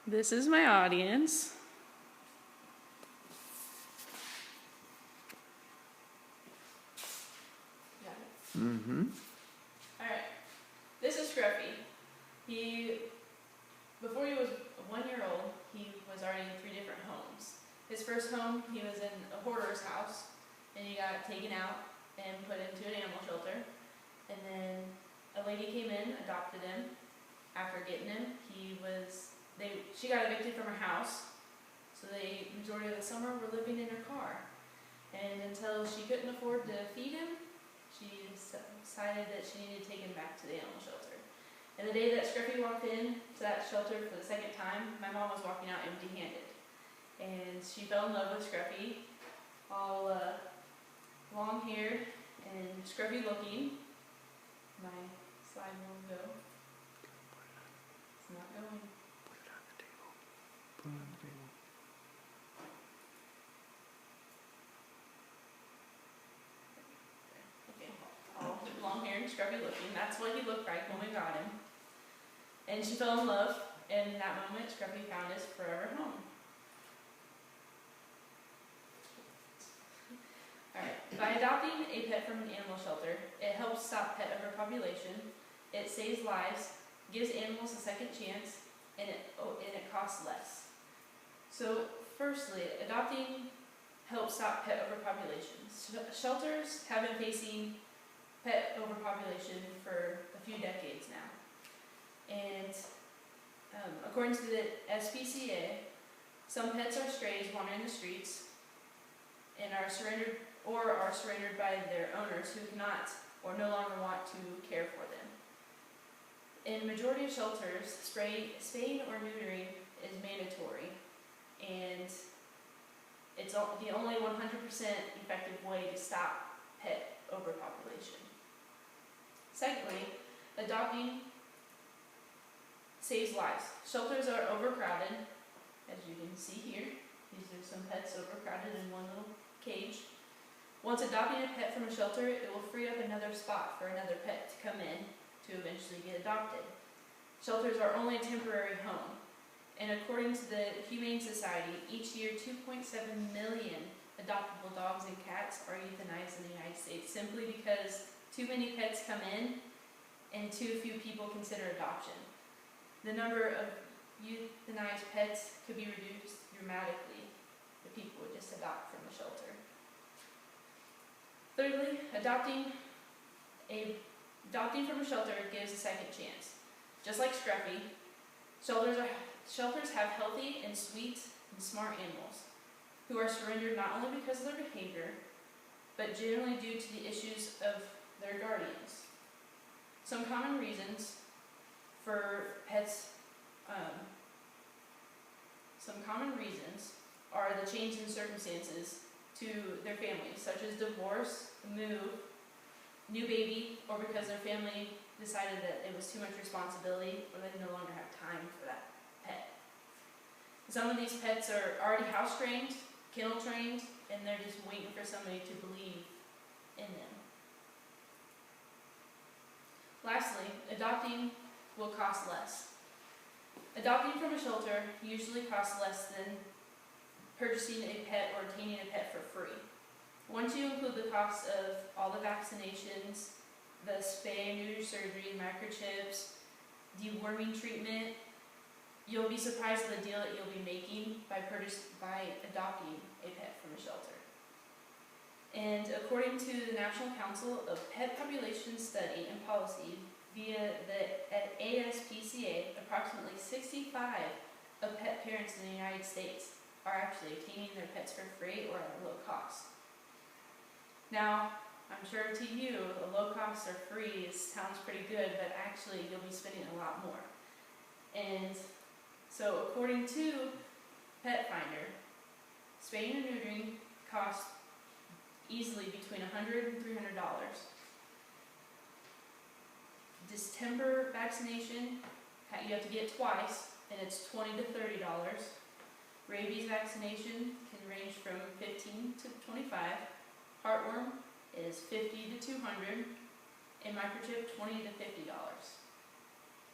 This is my audience. Got it? Mm-hmm. Alright. This is Scruffy. Before he was 1 year old, he was already in 3 different homes. His first home, he was in a hoarder's house, and he got taken out and put into an animal shelter. And then a lady came in, adopted him. After getting him, she got evicted from her house, so the majority of the summer were living in her car. And until she couldn't afford to feed him, she decided that she needed to take him back to the animal shelter. And the day that Scruffy walked in to that shelter for the second time, my mom was walking out empty-handed. And she fell in love with Scruffy, all long-haired and scruffy-looking. My slide won't go. It's not going. Put it on the table. Put it on the table. Okay, all long-haired and scruffy-looking. That's what he looked like when we got him. And she fell in love, and in that moment, Scruffy found his forever home. Alright, by adopting a pet from an animal shelter, it helps stop pet overpopulation, it saves lives, gives animals a second chance, and it costs less. So, firstly, adopting helps stop pet overpopulation. Shelters have been facing pet overpopulation for a few decades now. And according to the SPC, some pets are strays wandering the streets and are surrendered by their owners who cannot or no longer want to care for them. In majority of shelters, spaying or neutering is mandatory, and it's the only 100% effective way to stop pet overpopulation. Secondly, adopting saves lives. Shelters are overcrowded, as you can see here. These are some pets overcrowded in one little cage. Once adopting a pet from a shelter, it will free up another spot for another pet to come in to eventually get adopted. Shelters are only a temporary home, and according to the Humane Society, each year 2.7 million adoptable dogs and cats are euthanized in the United States simply because too many pets come in and too few people consider adoption. The number of euthanized pets could be reduced dramatically if people would just adopt from a shelter. Thirdly, adopting from a shelter gives a second chance. Just like Scruffy, shelters have healthy and sweet and smart animals who are surrendered not only because of their behavior, but generally due to the issues of their guardians. Some common reasons for pets, are the change in circumstances to their families, such as divorce, move, new baby, or because their family decided that it was too much responsibility or they no longer have time for that pet. Some of these pets are already house trained, kennel trained, and they're just waiting for somebody to believe in them. Lastly, adopting will cost less. Adopting from a shelter usually costs less than purchasing a pet or obtaining a pet for free. Once you include the cost of all the vaccinations, the spay and neuter surgery, microchips, deworming treatment, you'll be surprised at the deal that you'll be making by adopting a pet from a shelter. And according to the National Council of Pet Population Study and Policy, via the ASPCA, approximately 65 of pet parents in the United States are actually obtaining their pets for free or at a low cost. Now, I'm sure to you, a low cost or free sounds pretty good, but actually you'll be spending a lot more. And so according to Pet Finder, spaying and neutering costs easily between $100 and $300. Distemper vaccination, you have to get twice, and it's $20 to $30. Rabies vaccination can range from $15 to $25. Heartworm is $50 to $200, and microchip $20 to $50.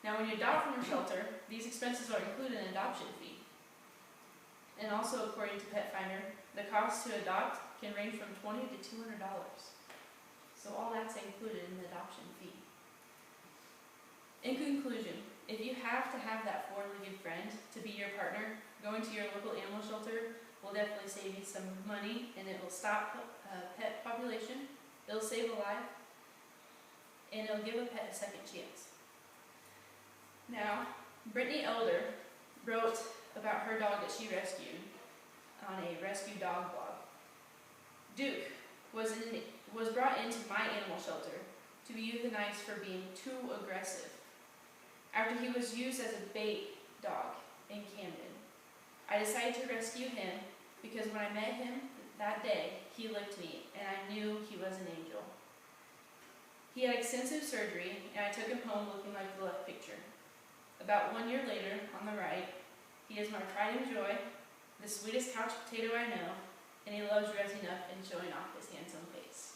Now, when you adopt from a shelter, these expenses are included in an adoption fee. And also, according to Pet Finder, the cost to adopt can range from $20 to $200. So all that's included in the adoption fee. In conclusion, if you have to have that four-legged friend to be your partner, going to your local animal shelter will definitely save you some money, and it will stop pet population, it'll save a life, and it'll give a pet a second chance. Now, Brittany Elder wrote about her dog that she rescued on a rescue dog blog. Duke was brought into my animal shelter to be euthanized for being too aggressive after he was used as a bait dog in Camden. I decided to rescue him because when I met him that day, he licked me and I knew he was an angel. He had extensive surgery and I took him home looking like the left picture. About 1 year later, on the right, he is my pride and joy, the sweetest couch potato I know, and he loves dressing up and showing off his handsome face.